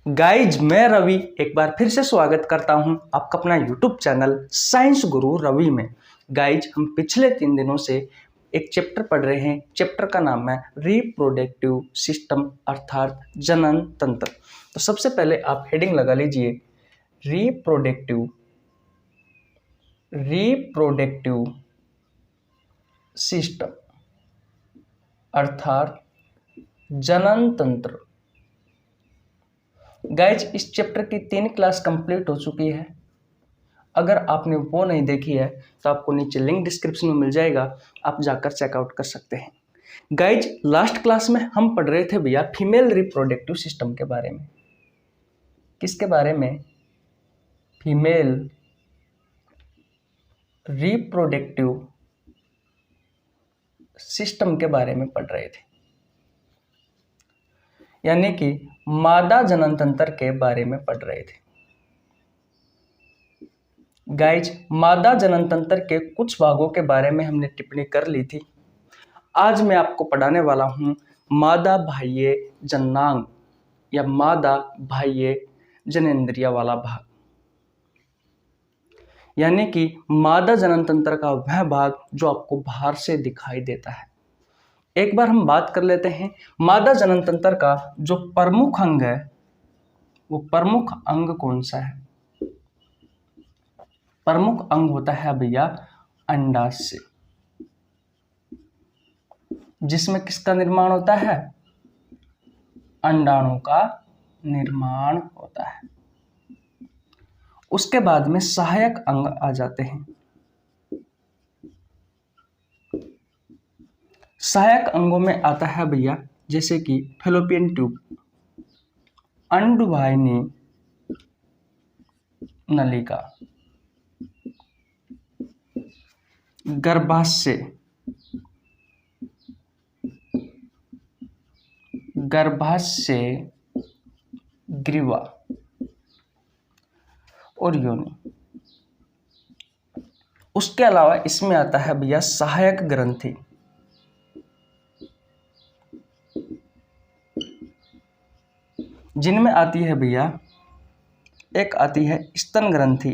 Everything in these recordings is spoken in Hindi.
गाइज मैं रवि एक बार फिर से स्वागत करता हूं आपका अपना यूट्यूब चैनल साइंस गुरु रवि में। गाइज हम पिछले 3 दिनों से एक चैप्टर पढ़ रहे हैं। चैप्टर का नाम है रिप्रोडक्टिव सिस्टम अर्थात जनन तंत्र। तो सबसे पहले आप हेडिंग लगा लीजिए रिप्रोडक्टिव सिस्टम अर्थात जनन तंत्र। गाइज इस चैप्टर की 3 क्लास कंप्लीट हो चुकी है। अगर आपने वो नहीं देखी है तो आपको नीचे लिंक डिस्क्रिप्शन में मिल जाएगा, आप जाकर चेकआउट कर सकते हैं। गाइज लास्ट क्लास में हम पढ़ रहे थे भैया फीमेल रिप्रोडक्टिव सिस्टम के बारे में। किसके बारे में? फीमेल रिप्रोडक्टिव सिस्टम के बारे में पढ़ रहे थे, यानी कि मादा जनन तंत्र के बारे में पढ़ रहे थे। गाइज मादा जनन तंत्र के कुछ भागों के बारे में हमने टिप्पणी कर ली थी। आज मैं आपको पढ़ाने वाला हूं मादा बाह्य जननांग या मादा बाह्य जनेंद्रिय वाला भाग, यानी कि मादा जनन तंत्र का वह भाग जो आपको बाहर से दिखाई देता है। एक बार हम बात कर लेते हैं मादा जनन तंत्र का जो प्रमुख अंग है, वो प्रमुख अंग कौन सा है? प्रमुख अंग होता है भैया अंडाशय, जिसमें किसका निर्माण होता है? अंडाणु का निर्माण होता है। उसके बाद में सहायक अंग आ जाते हैं। सहायक अंगों में आता है भैया जैसे कि फैलोपियन ट्यूब, अंडवाहिनी नलिका, गर्भाशय, ग्रीवा और योनि। उसके अलावा इसमें आता है भैया सहायक ग्रंथि, जिनमें आती है भैया एक आती है स्तन ग्रंथि,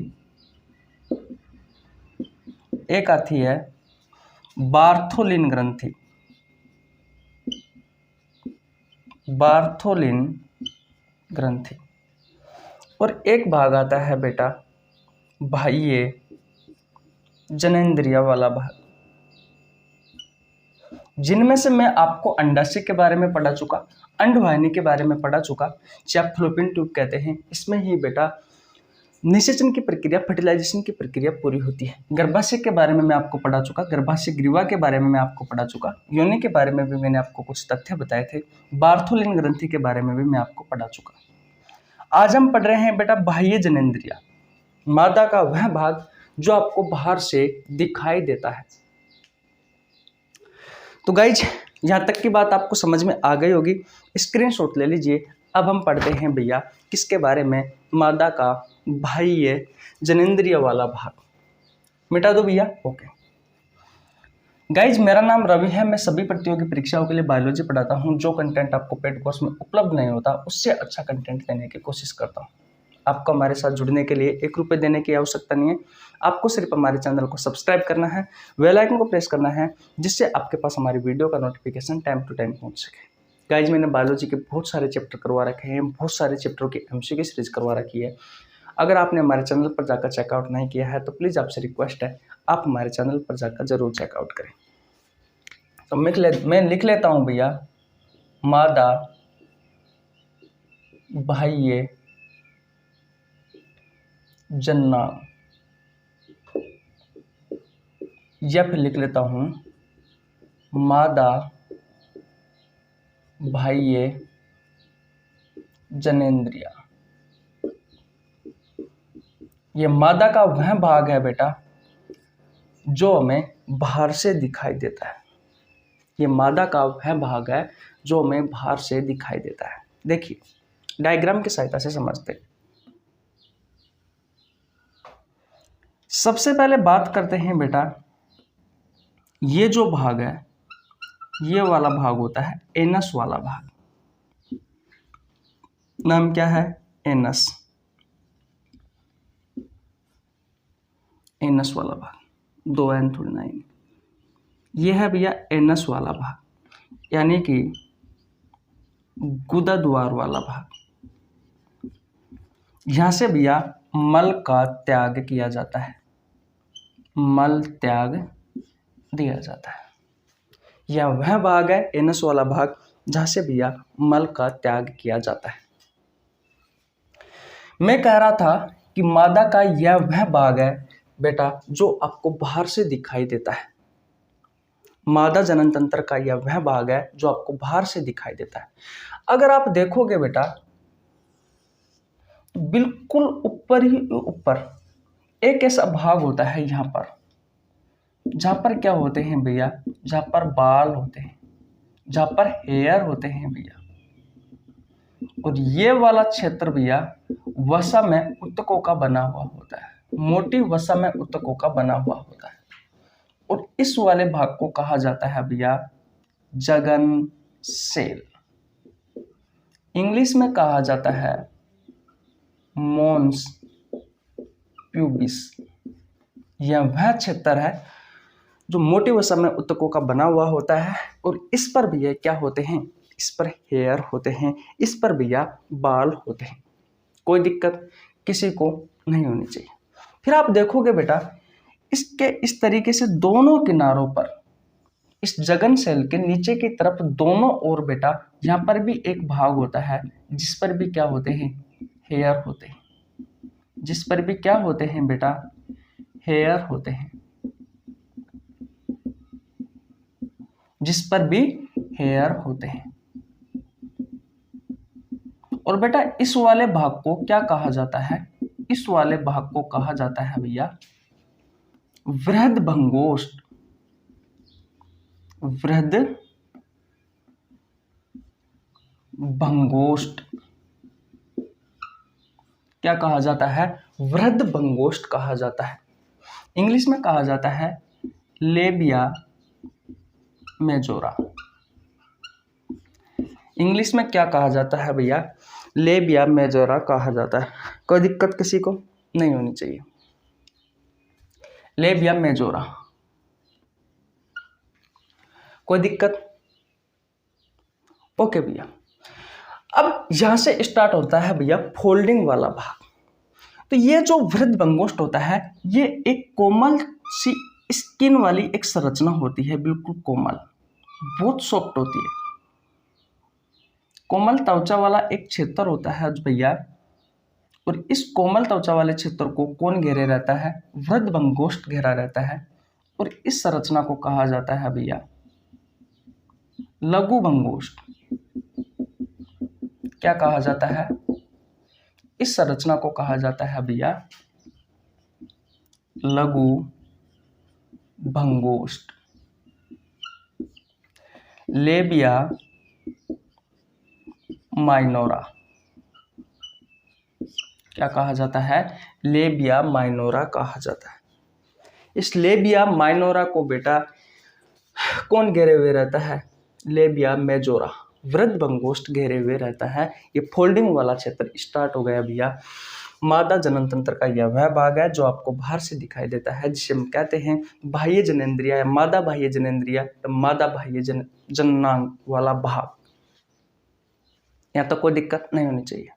एक आती है बार्थोलिन ग्रंथि, और एक भाग आता है बेटा बाह्य जनेंद्रिय वाला भाग, जिनमें से मैं आपको अंडाशय के बारे में पढ़ा चुका, अंडवाहिनी के बारे में पढ़ा चुका, जिसे आप फैलोपियन ट्यूब कहते हैं। इसमें ही बेटा निषेचन की प्रक्रिया, फर्टिलाइजेशन की प्रक्रिया पूरी होती है। गर्भाशय के बारे में मैं आपको पढ़ा चुका, गर्भाशय ग्रीवा के बारे में मैं आपको पढ़ा चुका, योनि के बारे में भी मैंने आपको कुछ तथ्य बताए थे, बार्थोलिन ग्रंथि के बारे में भी मैं आपको पढ़ा चुका। आज हम पढ़ रहे हैं बेटा बाह्य जनेंद्रिय, मादा का वह भाग जो आपको बाहर से दिखाई देता है। तो गाइज यहाँ तक की बात आपको समझ में आ गई होगी, स्क्रीनशॉट ले लीजिए। अब हम पढ़ते हैं भैया किसके बारे में? मादा का बाह्य जनेंद्रिय वाला भाग। मिटा दो भैया, ओके। गाइज मेरा नाम रवि है, मैं सभी प्रतियोगी परीक्षाओं के लिए बायोलॉजी पढ़ाता हूँ। जो कंटेंट आपको पेड कोर्स में उपलब्ध नहीं होता उससे अच्छा कंटेंट देने की कोशिश करता हूँ। आपको हमारे साथ जुड़ने के लिए 1 रुपये देने की आवश्यकता नहीं है, आपको सिर्फ हमारे चैनल को सब्सक्राइब करना है, बेल आइकन को प्रेस करना है, जिससे आपके पास हमारी वीडियो का नोटिफिकेशन टाइम टू टाइम पहुंच सके। गाइज मैंने बायोलॉजी के बहुत सारे चैप्टर करवा रखे हैं, बहुत सारे चैप्टरों की एमसीक्यू सीरीज करवा रखी है। अगर आपने हमारे चैनल पर जाकर चेकआउट नहीं किया है तो प्लीज़ आपसे रिक्वेस्ट है, आप हमारे चैनल पर जाकर जरूर चेकआउट करें। तो मैं लिख लेता हूँ भैया मादा बाह्य जननांग, या फिर लिख लेता हूं मादा बाह्य जनेंद्रिय। ये मादा का वह भाग है बेटा जो हमें बाहर से दिखाई देता है। ये मादा का वह भाग है जो हमें बाहर से दिखाई देता है। देखिए डायग्राम की सहायता से समझते हैं। सबसे पहले बात करते हैं बेटा, ये जो भाग है ये वाला भाग होता है एनस वाला भाग। नाम क्या है? एनस, एनस वाला भाग, 2 एन थोड़ी ना एन, ये है भैया एनस वाला भाग, यानी कि गुदा द्वार वाला भाग। यहां से भैया मल का त्याग किया जाता है, मल त्याग दिया जाता है। यह वह भाग है एनस वाला भाग जहां से भैया मल का त्याग किया जाता है। मैं कह रहा था कि मादा का यह वह भाग है बेटा जो आपको बाहर से दिखाई देता है। मादा जनन तंत्र का यह वह भाग है जो आपको बाहर से दिखाई देता है। अगर आप देखोगे बेटा तो बिल्कुल ऊपर ही ऊपर एक ऐसा भाग होता है यहां पर, जहां पर क्या होते हैं भैया, जहां पर बाल होते हैं, जहां पर हेयर होते हैं भैया। और ये वाला क्षेत्र भैया वसा में उत्तकों का बना हुआ होता है, मोटी वसा में उत्तकों का बना हुआ होता है। और इस वाले भाग को कहा जाता है भैया जगन सेल, इंग्लिश में कहा जाता है मोन्स प्यूबिस। यह वह क्षेत्र है जो मोटी वसा में उत्तकों का बना हुआ होता है। और इस पर भैया क्या होते हैं, इस पर हेयर होते हैं, इस पर भैया बाल होते हैं। कोई दिक्कत किसी को नहीं होनी चाहिए। फिर आप देखोगे बेटा इसके इस तरीके से दोनों किनारों पर, इस जगन सेल के नीचे की तरफ दोनों ओर बेटा यहाँ पर भी एक भाग होता है जिस पर भी क्या होते हैं, हेयर होते हैं, जिस पर भी क्या होते हैं बेटा, हेयर होते हैं, जिस पर भी हेयर होते हैं। और बेटा इस वाले भाग को क्या कहा जाता है, इस वाले भाग को कहा जाता है भैया वृहद भंगोष्ठ, वृहद भंगोष्ठ। क्या कहा जाता है, वृहद भंगोष्ठ कहा जाता है। इंग्लिश में कहा जाता है लेबिया मेजोरा। इंग्लिश में क्या कहा जाता है भैया, लेबिया मेजोरा कहा जाता है। कोई दिक्कत किसी को नहीं होनी चाहिए। लेबिया मेजोरा, कोई दिक्कत? ओके भैया। अब यहां से स्टार्ट होता है भैया फोल्डिंग वाला भाग। तो ये जो वृहद भंगोष्ठ होता है ये एक कोमल सी स्किन वाली एक संरचना होती है, बिल्कुल कोमल, बहुत सॉफ्ट होती है। कोमल त्वचा वाला एक क्षेत्र होता है भैया। और इस कोमल त्वचा वाले क्षेत्र को कौन घेरे रहता है, वृहद भंगोष्ठ घेरा रहता है। और इस संरचना को कहा जाता है भैया लघु भंगोष्ठ। क्या कहा जाता है, इस संरचना को कहा जाता है भैया लघु भंगोष्ठ। लेबिया माइनोरा, क्या कहा जाता है, लेबिया माइनोरा कहा जाता है। इस लेबिया माइनोरा को बेटा कौन घेरे हुए रहता है, लेबिया मेजोरा, वृहद भंगोष्ठ घेरे हुए रहता है। ये फोल्डिंग वाला क्षेत्र स्टार्ट हो गया भैया। मादा जनन तंत्र का यह वह भाग है जो आपको बाहर से दिखाई देता है, जिसे हम कहते हैं बाह्य जनेंद्रिय या मादा बाह्य जनेंद्रिय या मादा बाह्य जननांग वाला भाग। यहाँ तो कोई दिक्कत नहीं होनी चाहिए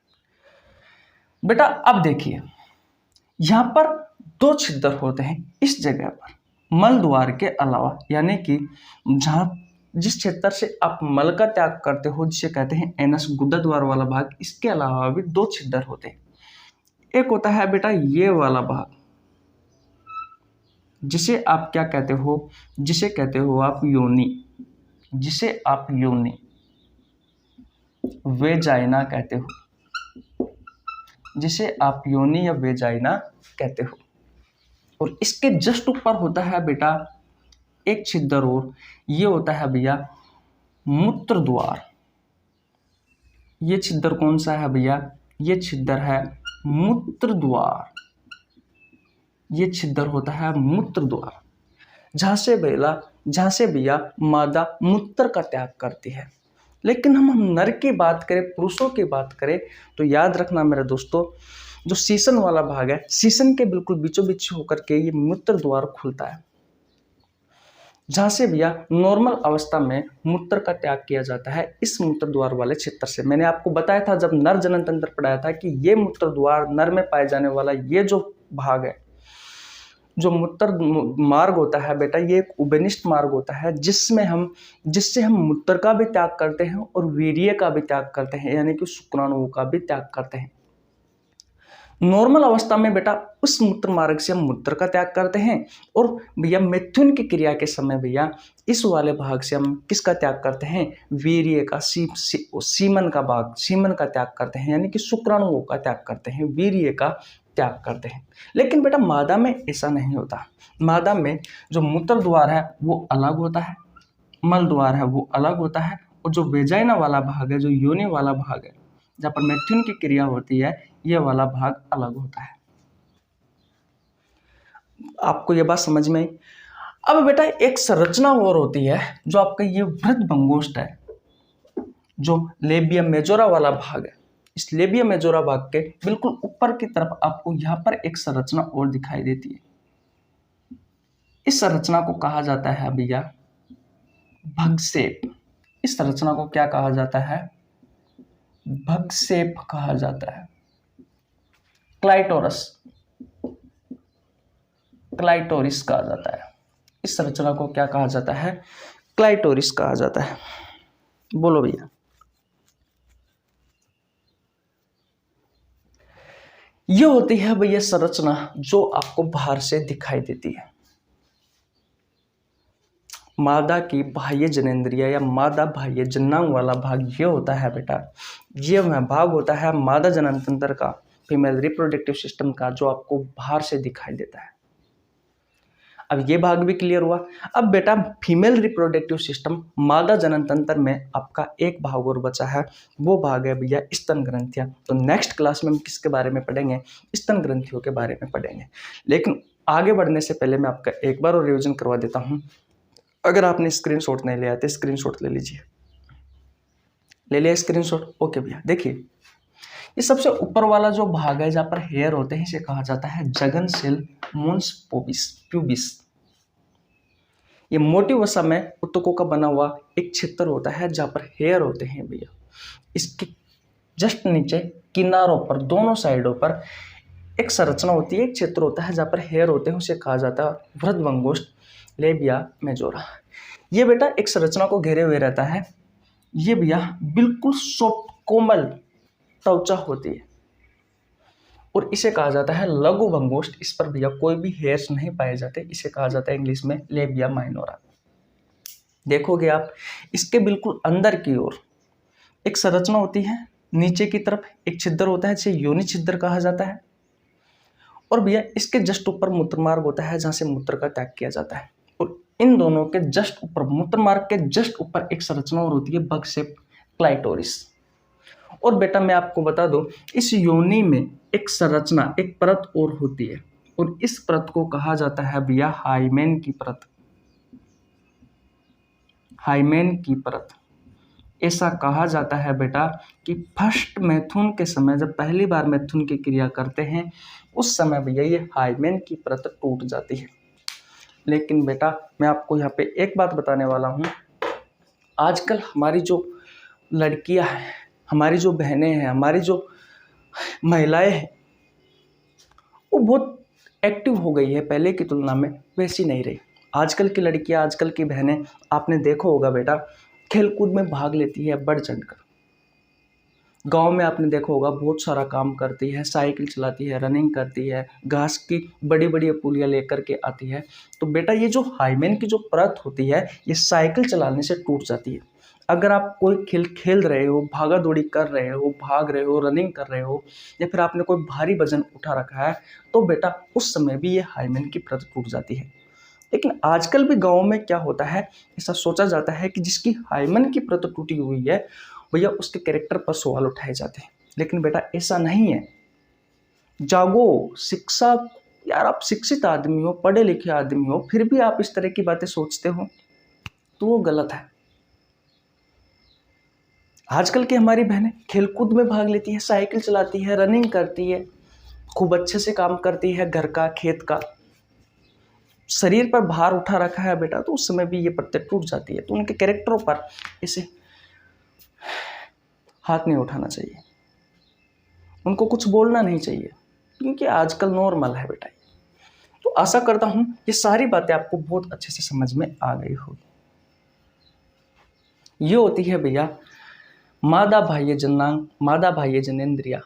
बेटा। अब देखिए यहाँ पर 2 छिद्र होते हैं इस जगह पर, मल द्वार के अलावा, यानी कि जहाँ जिस क्षेत्र से आप मल का त्याग करते हो जिसे कहते हैं एनस गुदा द्वार वाला भाग, इसके अलावा भी 2 छिद्र होते हैं। एक होता है बेटा ये वाला भाग जिसे आप क्या कहते हो, जिसे कहते हो आप योनि, जिसे आप योनि वेजाइना कहते हो, जिसे आप योनि या वेजाइना कहते हो। और इसके जस्ट ऊपर होता है बेटा एक छिद्र, और ये होता है भैया मूत्र द्वार। ये छिद्र कौन सा है भैया, ये छिद्र है मूत्र द्वार। ये छिद्र होता है मूत्र द्वार, जहां से भैया मादा मूत्र का त्याग करती है। लेकिन हम नर की बात करें, पुरुषों की बात करें, तो याद रखना मेरे दोस्तों, जो शीशन वाला भाग है, शीशन के बिल्कुल बीचों बीच होकर के ये मूत्र द्वार खुलता है, जहां से भैया नॉर्मल अवस्था में मूत्र का त्याग किया जाता है इस मूत्र द्वार वाले क्षेत्र से। मैंने आपको बताया था जब नर जनन तंत्र पढ़ाया था कि ये मूत्र द्वार, नर में पाए जाने वाला ये जो भाग है, जो मूत्र मार्ग होता है बेटा, ये एक उभयनिष्ठ मार्ग होता है जिससे हम मूत्र का भी त्याग करते हैं और वीर्य का भी त्याग करते हैं, यानी कि शुक्राणुओं का भी त्याग करते हैं। नॉर्मल अवस्था में बेटा उस मूत्र मार्ग से हम मूत्र का त्याग करते हैं, और भैया मिथुन की क्रिया के समय भैया इस वाले भाग से हम किसका त्याग करते हैं, वीर्य का, सीमन का भाग, सीमन का त्याग करते हैं, यानी कि शुक्राणुओं का त्याग करते हैं, वीर्य का त्याग करते हैं। लेकिन बेटा मादा में ऐसा नहीं होता। मादा में जो मूत्र द्वार है वो अलग होता है, मल द्वार है वो अलग होता है, और जो वेजाइना वाला भाग है, जो योनि वाला भाग है, जहाँ पर मैथुन की क्रिया होती है, ये वाला भाग अलग होता है। आपको ये बात समझ में आई? अब बेटा एक संरचना और होती है जो आपका ये वृद्ध भंगोष्ठ है, जो लेबिया मेजोरा वाला भाग है। इस लेबिया मेजोरा भाग के बिल्कुल ऊपर की तरफ आपको यहाँ पर एक संरचना और दिखाई देती है। इस संरचना को कहा जाता है भैया भगसेप। इस संरचना को क्या कहा जाता है, भगसेप कहा जाता है। क्लाइटोरस, क्लाइटोरिस कहा जाता है। इस संरचना को क्या कहा जाता है, क्लाइटोरिस कहा जाता है। बोलो भैया। ये होती है भैया संरचना जो आपको बाहर से दिखाई देती है। मादा की बाह्य जनेंद्रिय या मादा बाह्य जननांग वाला भाग ये होता है बेटा, ये वह भाग होता है मादा जनन तंत्र का, फीमेल रिप्रोडक्टिव सिस्टम का, जो आपको बाहर से दिखाई देता है। अब ये भाग भी क्लियर हुआ। अब बेटा फीमेल रिप्रोडक्टिव सिस्टम, मादा जनन तंत्र में आपका एक भाग और बचा है, वो भाग है भैया स्तन ग्रंथियां। तो नेक्स्ट क्लास में हम किसके बारे में पढ़ेंगे, स्तन ग्रंथियों के बारे में पढ़ेंगे। लेकिन आगे बढ़ने से पहले मैं आपका एक बार और रिविजन करवा देता हूँ। अगर आपने स्क्रीनशॉट नहीं लिया तो स्क्रीनशॉट ले लीजिए। ले लिया स्क्रीनशॉट? ओके भैया। देखिए ये सबसे ऊपर वाला जो भाग है जहाँ पर हेयर होते हैं, इसे कहा जाता है जगन सेल मोन्स प्यूबिस। ये मोटी वसा में ऊतकों का बना हुआ एक क्षेत्र होता है जहाँ पर हेयर होते हैं भैया। इसके जस्ट नीचे किनारों पर, दोनों साइडों पर एक संरचना होती है, एक क्षेत्र होता है जहाँ पर हेयर होते हैं, उसे कहा जाता है वृद्ध भंगोष्ठ, लेबिया मेजोरा। ये बेटा एक संरचना को घेरे हुए रहता है। ये भैया बिल्कुल सॉफ्ट कोमल त्वचा होती है, और इसे कहा जाता है लघु भंगोष्ठ। इस पर भैया कोई भी हेयर्स नहीं पाए जाते, इसे कहा जाता है इंग्लिश में लेबिया माइनोरा। देखोगे आप इसके बिल्कुल अंदर की ओर एक संरचना होती है, नीचे की तरफ एक छिद्र होता है जिसे योनि छिद्र कहा जाता है, और भैया इसके जस्ट ऊपर मूत्रमार्ग होता है जहां से मूत्र का त्याग किया जाता है। और इन दोनों के जस्ट ऊपर, मूत्रमार्ग के जस्ट ऊपर एक संरचना और होती है बगसेप क्लाइटोरिस। और बेटा मैं आपको बता दूं, इस योनि में एक संरचना, एक परत और होती है, और इस परत को कहा जाता है भैया हाइमेन की परत। हाइमेन की परत। ऐसा कहा जाता है बेटा कि फर्स्ट मैथुन के समय, जब पहली बार मैथुन की क्रिया करते हैं, उस समय भैया ये हाइमेन की परत टूट जाती है। लेकिन बेटा मैं आपको यहाँ पे एक बात बताने वाला हूँ, आजकल हमारी जो लड़कियाँ हैं, हमारी जो बहनें हैं, हमारी जो महिलाएं हैं, वो बहुत एक्टिव हो गई है, पहले की तुलना में वैसी नहीं रही। आजकल की लड़कियां, आजकल की बहनें, आपने देखा होगा बेटा, खेलकूद में भाग लेती है बढ़ चढ़कर। गांव में आपने देखा होगा बहुत सारा काम करती है, साइकिल चलाती है, रनिंग करती है, घास की बड़ी बड़ी पुलियाँ लेकर के आती है। तो बेटा ये जो हाइमेन की जो परत होती है, ये साइकिल चलाने से टूट जाती है। अगर आप कोई खेल रहे हो, भागा दौड़ी कर रहे हो, भाग रहे हो, रनिंग कर रहे हो, या फिर आपने कोई भारी वजन उठा रखा है, तो बेटा उस समय भी ये हाइमेन की परत टूट जाती है। लेकिन आजकल भी गाँव में क्या होता है, ऐसा सोचा जाता है कि जिसकी हाइमेन की परत टूटी हुई है भैया उसके कैरेक्टर पर सवाल उठाए जाते हैं। लेकिन बेटा ऐसा नहीं है। जागो, शिक्षा, यार आप शिक्षित आदमी हो, पढ़े लिखे आदमी हो, फिर भी आप इस तरह की बातें सोचते हो तो वो गलत है। आजकल की हमारी बहनें खेलकूद में भाग लेती है, साइकिल चलाती है, रनिंग करती है, खूब अच्छे से काम करती है, घर का खेत का, शरीर पर भार उठा रखा है बेटा, तो उस समय भी ये पत्ते टूट जाती है। तो उनके कैरेक्टरों पर इसे हाथ नहीं उठाना चाहिए, उनको कुछ बोलना नहीं चाहिए, क्योंकि आजकल नॉर्मल है बेटा। तो आशा करता हूं ये सारी बातें आपको बहुत अच्छे से समझ में आ गई होगी। ये होती है भैया मादा बाह्य जननांग, मादा बाह्य जनेंद्रिया,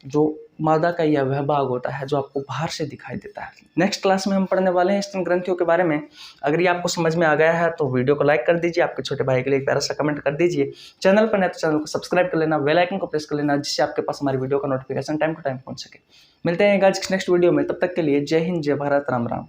जो मादा का यह वह भाग होता है जो आपको बाहर से दिखाई देता है। नेक्स्ट क्लास में हम पढ़ने वाले हैं स्तन ग्रंथियों के बारे में। अगर ये आपको समझ में आ गया है तो वीडियो को लाइक कर दीजिए, आपके छोटे भाई के लिए एक प्यारा सा कमेंट कर दीजिए, चैनल पर नए तो चैनल को सब्सक्राइब कर लेना, बेल आइकन को प्रेस कर लेना, जिससे आपके पास हमारी वीडियो का नोटिफिकेशन टाइम टू टाइम पहुंच सके। मिलते हैं गाइस नेक्स्ट वीडियो में, तब तक के लिए जय हिंद, जय भारत, राम राम।